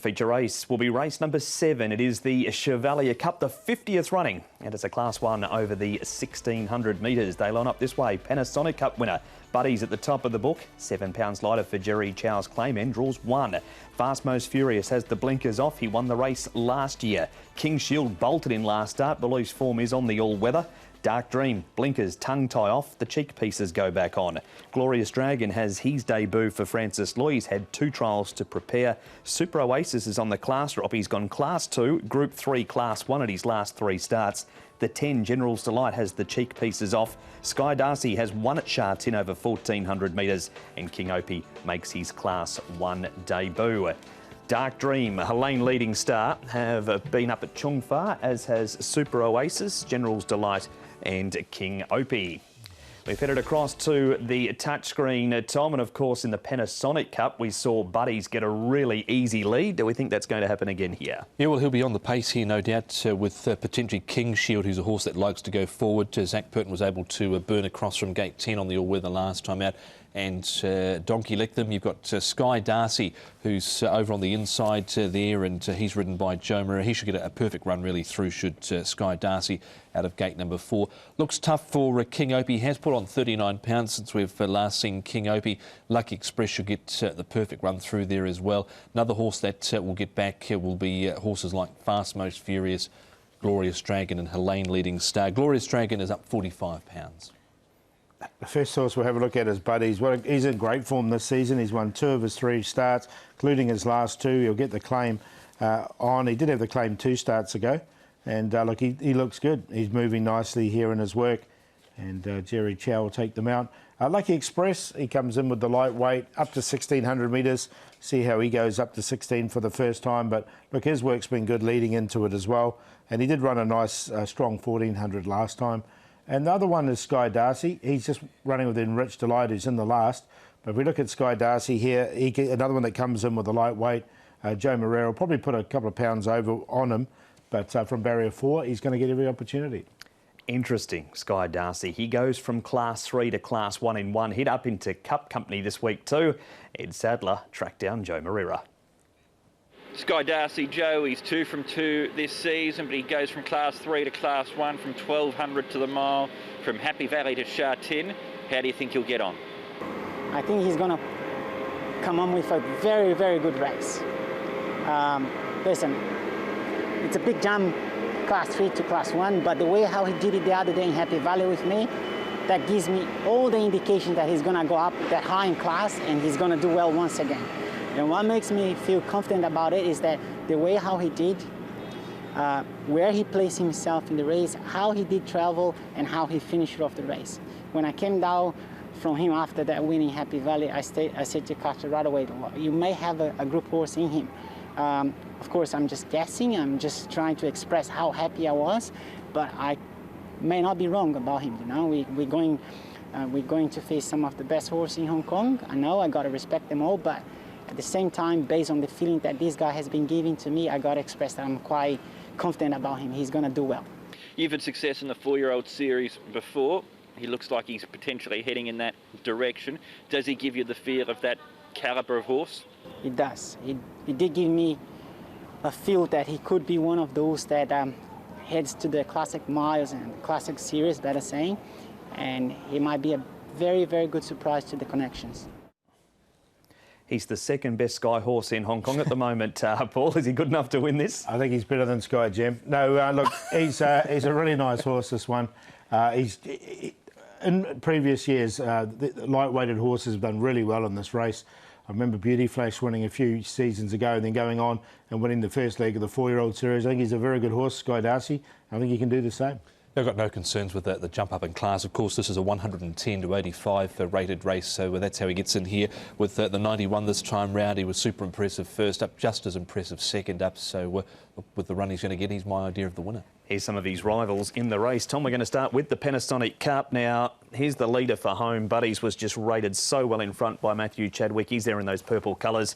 Feature race will be race number 7. It is the Chevalier Cup, the 50th running, and it's a Class 1 over the 1600 metres. They line up this way. Panasonic Cup winner Buddies at the top of the book. £7 lighter for Jerry Chow's Clayman, draws 1. Fast Most Furious has the blinkers off. He won the race last year. King Shield bolted in last start. Belief's form is on the all-weather. Dark Dream, blinkers, tongue tie off, the cheek pieces go back on. Glorious Dragon has his debut for Francis Loy. He's had 2 trials to prepare. Super Oasis is on the class drop. He's gone Class 2, Group 3, Class 1 at his last 3 starts. The 10, General's Delight, has the cheek pieces off. Sky Darcy has won at Sha Tin over 1400 metres. And King Opie makes his Class 1 debut. Dark Dream, Helene Leading Star, have been up at Chung Fa, as has Super Oasis, General's Delight and King Opie. We've headed across to the touchscreen, Tom, and of course in the Panasonic Cup we saw Buddies get a really easy lead. Do we think that's going to happen again here? Yeah, well, he'll be on the pace here, no doubt, with potentially King Shield, who's a horse that likes to go forward. Zach Purton was able to burn across from gate 10 on the all-weather last time out. And Donkey licked them. You've got Sky Darcy, who's over on the inside there, and he's ridden by Joe Murray. He should get a perfect run really through, should Sky Darcy, out of gate number 4. Looks tough for King Opie. Has put on 39 pounds since we've last seen King Opie. Lucky Express should get the perfect run through there as well. Another horse that will get back will be horses like Fast Most Furious, Glorious Dragon and Helene Leading Star. Glorious Dragon is up 45 pounds. The first horse we'll have a look at is Buddies. He's in great form this season. He's won 2 of his 3 starts, including his last 2. He'll get the claim on. He did have the claim 2 starts ago. And look, he looks good. He's moving nicely here in his work. And Jerry Chow will take them out. Lucky Express, he comes in with the lightweight up to 1600 metres. See how he goes up to 16 for the first time. But look, his work's been good leading into it as well. And he did run a nice, strong 1400 last time. And the other one is Sky Darcy. He's just running with Enriched Delight, who's in the last. But if we look at Sky Darcy here, another one that comes in with a lightweight. Joe Morero will probably put a couple of pounds over on him. But from barrier 4, he's going to get every opportunity. Interesting, Sky Darcy. He goes from Class 3 to Class 1 in 1 hit, up into Cup Company this week too. Ed Sadler tracked down Joe Morero. Sky Darcy, Joe, he's 2 from 2 this season, but he goes from Class 3 to Class 1, from 1200 to the mile, from Happy Valley to Sha Tin. How do you think he'll get on? I think he's going to come on with a very, very good race. Listen, it's a big jump, Class 3 to Class 1, but the way how he did it the other day in Happy Valley with me, that gives me all the indication that he's going to go up that high in class and he's going to do well once again. And what makes me feel confident about it is that the way how he did, where he placed himself in the race, how he did travel, and how he finished off the race. When I came down from him after that win in Happy Valley, I said to Carter right away, you may have a group horse in him. Of course, I'm just guessing. I'm just trying to express how happy I was, but I may not be wrong about him. You know, we're going to face some of the best horses in Hong Kong. I know I got to respect them all, but at the same time, based on the feeling that this guy has been giving to me, I got to express that I'm quite confident about him. He's going to do well. You've had success in the 4-year-old series before. He looks like he's potentially heading in that direction. Does he give you the feel of that calibre of horse? He does. He did give me a feel that he could be one of those that heads to the Classic Miles and Classic Series, better saying. And he might be a very, very good surprise to the connections. He's the 2nd best Sky horse in Hong Kong at the moment, Paul. Is he good enough to win this? I think he's better than Sky Gem. No, look, he's a really nice horse, this one. In previous years, the lightweighted horses have done really well in this race. I remember Beauty Flash winning a few seasons ago and then going on and winning the first leg of the 4-year-old series. I think he's a very good horse, Sky Darcy. I think he can do the same. They've got no concerns with the jump up in class. Of course, this is a 110 to 85 rated race, so that's how he gets in here with the 91 this time round. He was super impressive first up, just as impressive second up. So with the run he's going to get, he's my idea of the winner. Here's some of his rivals in the race. Tom, we're going to start with the Panasonic Cup. Now, here's the leader for home. Buddies was just rated so well in front by Matthew Chadwick. He's there in those purple colours.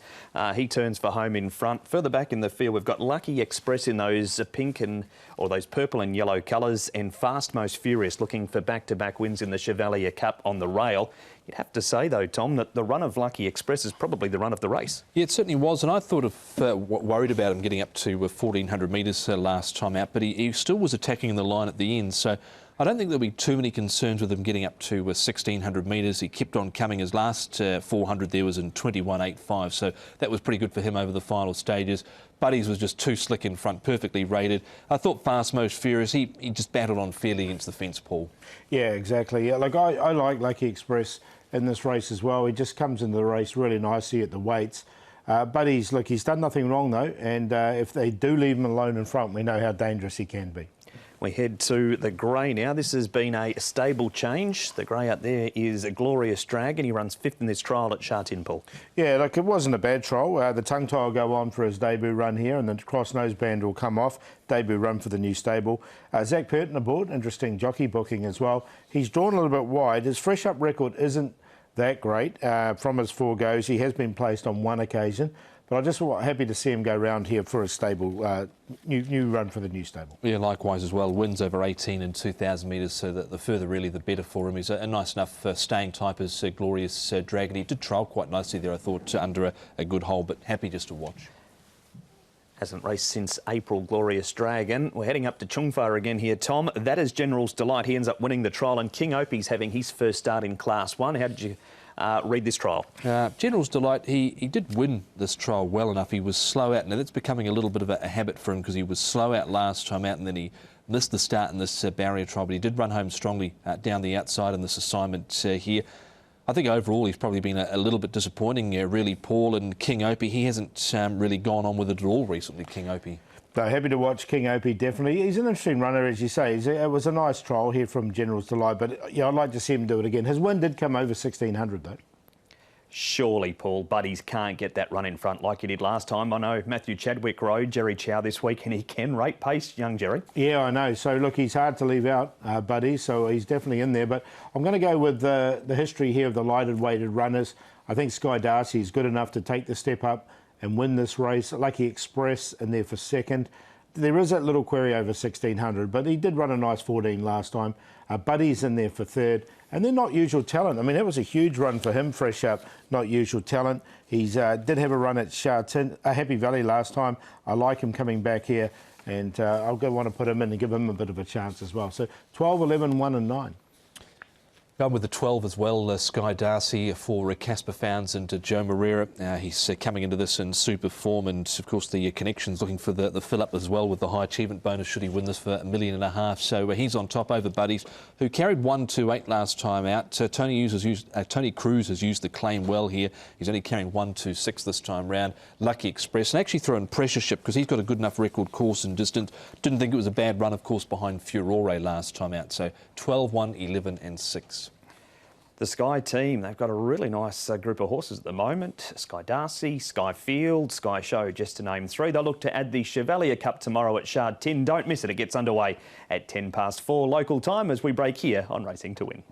He turns for home in front. Further back in the field, we've got Lucky Express in those pink or those purple and yellow colours, and Fast Most Furious looking for back-to-back wins in the Chevalier Cup on the rail. You'd have to say, though, Tom, that the run of Lucky Express is probably the run of the race. Yeah, it certainly was, and I thought worried about him getting up to 1,400 metres last time out, but he still was attacking in the line at the end, so I don't think there'll be too many concerns with him getting up to 1,600 metres. He kept on coming. His last 400 there was in 21.85, so that was pretty good for him over the final stages. Buddies was just too slick in front, perfectly rated. I thought Fast Most Furious, he just battled on fairly against the fence, Paul. Yeah, exactly. Yeah, like I like Lucky Express in this race as well. He just comes into the race really nicely at the weights. But he's done nothing wrong though, and if they do leave him alone in front, we know how dangerous he can be. We head to the grey now. This has been a stable change. The grey out there is a Glorious Dragon. He runs 5th in this trial at Sha Tin, Paul. Yeah, like it wasn't a bad trial. The tongue tie will go on for his debut run here, and the cross nose band will come off. Debut run for the new stable. Zach Purton aboard, interesting jockey booking as well. He's drawn a little bit wide. His fresh up record isn't that great from his 4 goes. He has been placed on 1 occasion. But I'm just happy to see him go round here for a stable, new run for the new stable. Yeah, likewise as well. Wins over 18 and 2,000 metres, so that the further really the better for him. He's a nice enough staying type as Glorious Dragon. He did trial quite nicely there, I thought, under a good hole, but happy just to watch. Hasn't raced since April, Glorious Dragon. We're heading up to Chungfa again here, Tom. That is General's Delight. He ends up winning the trial, and King Opie's having his first start in Class 1. How did you read this trial? General's Delight, he did win this trial well enough. He was slow out. Now, that's becoming a little bit of a habit for him because he was slow out last time out and then he missed the start in this barrier trial, but he did run home strongly down the outside in this assignment here. I think overall he's probably been a little bit disappointing, really, Paul. And King Opie, he hasn't really gone on with it at all recently, King Opie. So happy to watch King Opie, definitely. He's an interesting runner, as you say. It was a nice trial here from General's Delight, but yeah, I'd like to see him do it again. His win did come over 1,600, though. Surely, Paul, Buddies can't get that run in front like he did last time. I know Matthew Chadwick rode Jerry Chow this week and he can rate pace, young Jerry. Yeah, I know. So, look, he's hard to leave out, Buddies, so he's definitely in there. But I'm going to go with the history here of the lighted weighted runners. I think Sky Darcy is good enough to take the step up and win this race. Lucky Express in there for 2nd. There is that little query over 1,600, but he did run a nice 14 last time. Buddy's in there for 3rd. And then Not Usual Talent. I mean, that was a huge run for him, fresh up, Not Usual Talent. He's did have a run at Sha Tin, Happy Valley last time. I like him coming back here, and I'll want to put him in and give him a bit of a chance as well. So 12, 11, 1 and 9. Going with the 12 as well, Sky Darcy for Casper Founds and Joe Moreira. He's coming into this in super form, and of course the connections looking for the fill-up as well with the high achievement bonus should he win this for $1.5 million. So he's on top over Buddies, who carried 128 last time out. Tony Cruz has used the claim well here. He's only carrying 126 this time round. Lucky Express, and actually throw in Pressure Ship because he's got a good enough record course and distance. Didn't think it was a bad run, of course, behind Furore last time out. So 12, 1, 11 and 6. The Sky team, they've got a really nice group of horses at the moment. Sky Darcy, Sky Field, Sky Show, just to name 3. They'll look to add the Chevalier Cup tomorrow at Sha Tin. Don't miss it. It gets underway at 4:10 local time as we break here on Racing to Win.